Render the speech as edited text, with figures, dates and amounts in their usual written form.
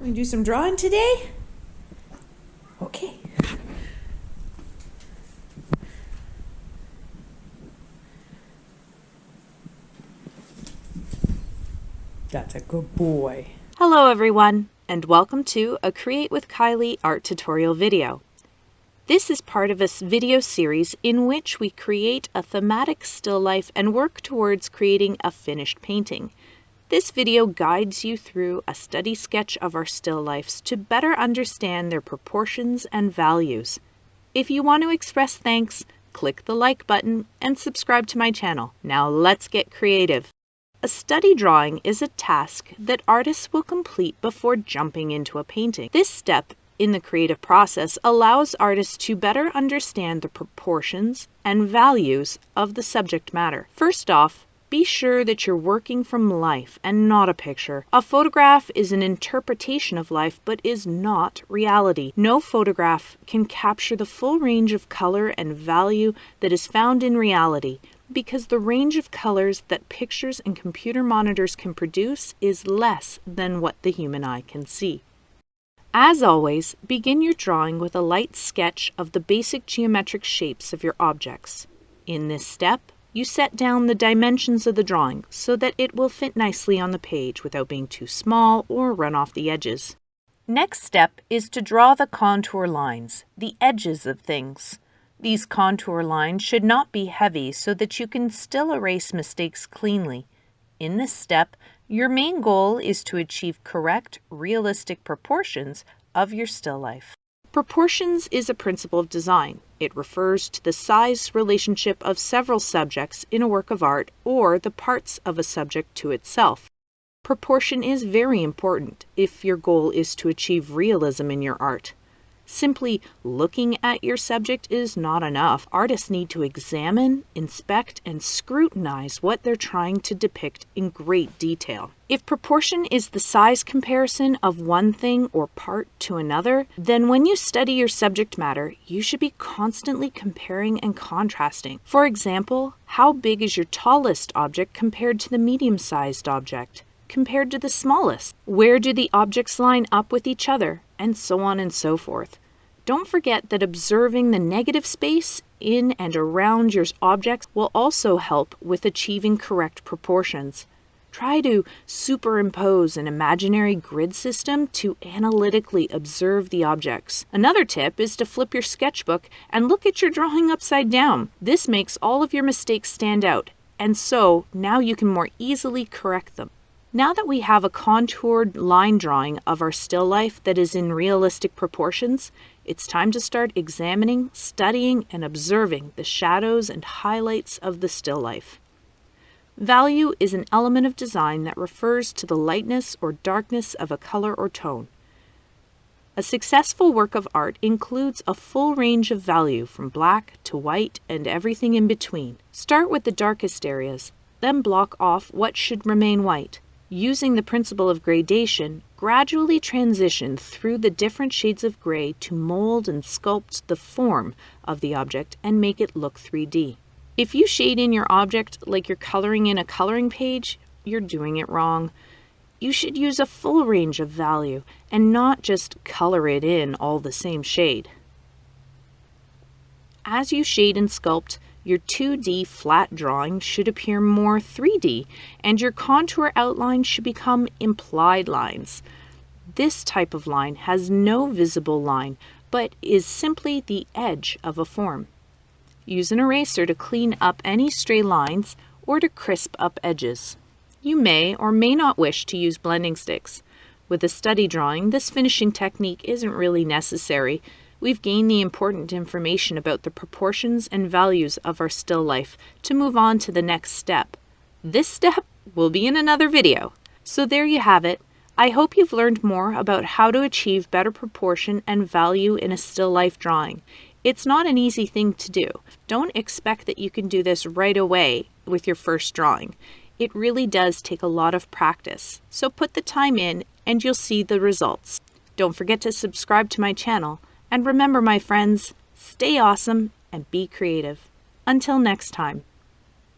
We do some drawing today? Okay. That's a good boy. Hello everyone, and welcome to a Create with Kiely art tutorial video. This is part of a video series in which we create a thematic still life and work towards creating a finished painting. This video guides you through a study sketch of our still lifes to better understand their proportions and values. If you want to express thanks, click the like button and subscribe to my channel. Now let's get creative. A study drawing is a task that artists will complete before jumping into a painting. This step in the creative process allows artists to better understand the proportions and values of the subject matter. First off, be sure that you're working from life and not a picture. A photograph is an interpretation of life but is not reality. No photograph can capture the full range of color and value that is found in reality, because the range of colors that pictures and computer monitors can produce is less than what the human eye can see. As always, begin your drawing with a light sketch of the basic geometric shapes of your objects. In this step, you set down the dimensions of the drawing so that it will fit nicely on the page without being too small or run off the edges. Next step is to draw the contour lines, the edges of things. These contour lines should not be heavy so that you can still erase mistakes cleanly. In this step, your main goal is to achieve correct, realistic proportions of your still life. Proportions is a principle of design. It refers to the size relationship of several subjects in a work of art or the parts of a subject to itself. Proportion is very important if your goal is to achieve realism in your art. Simply looking at your subject is not enough. Artists need to examine, inspect, and scrutinize what they're trying to depict in great detail. If proportion is the size comparison of one thing or part to another, then when you study your subject matter, you should be constantly comparing and contrasting. For example, how big is your tallest object compared to the medium-sized object, compared to the smallest? Where do the objects line up with each other? And so on and so forth. Don't forget that observing the negative space in and around your objects will also help with achieving correct proportions. Try to superimpose an imaginary grid system to analytically observe the objects. Another tip is to flip your sketchbook and look at your drawing upside down. This makes all of your mistakes stand out, and so now you can more easily correct them. Now that we have a contoured line drawing of our still life that is in realistic proportions, it's time to start examining, studying, and observing the shadows and highlights of the still life. Value is an element of design that refers to the lightness or darkness of a color or tone. A successful work of art includes a full range of value from black to white and everything in between. Start with the darkest areas, then block off what should remain white. Using the principle of gradation, gradually transition through the different shades of gray to mold and sculpt the form of the object and make it look 3D. If you shade in your object like you're coloring in a coloring page, you're doing it wrong. You should use a full range of value and not just color it in all the same shade. As you shade and sculpt, your 2D flat drawing should appear more 3D, and your contour outline should become implied lines. This type of line has no visible line, but is simply the edge of a form. Use an eraser to clean up any stray lines or to crisp up edges. You may or may not wish to use blending sticks. With a study drawing, this finishing technique isn't really necessary. We've gained the important information about the proportions and values of our still life to move on to the next step. This step will be in another video. So there you have it. I hope you've learned more about how to achieve better proportion and value in a still life drawing. It's not an easy thing to do. Don't expect that you can do this right away with your first drawing. It really does take a lot of practice. So put the time in and you'll see the results. Don't forget to subscribe to my channel. And remember, my friends, stay awesome and be creative. Until next time.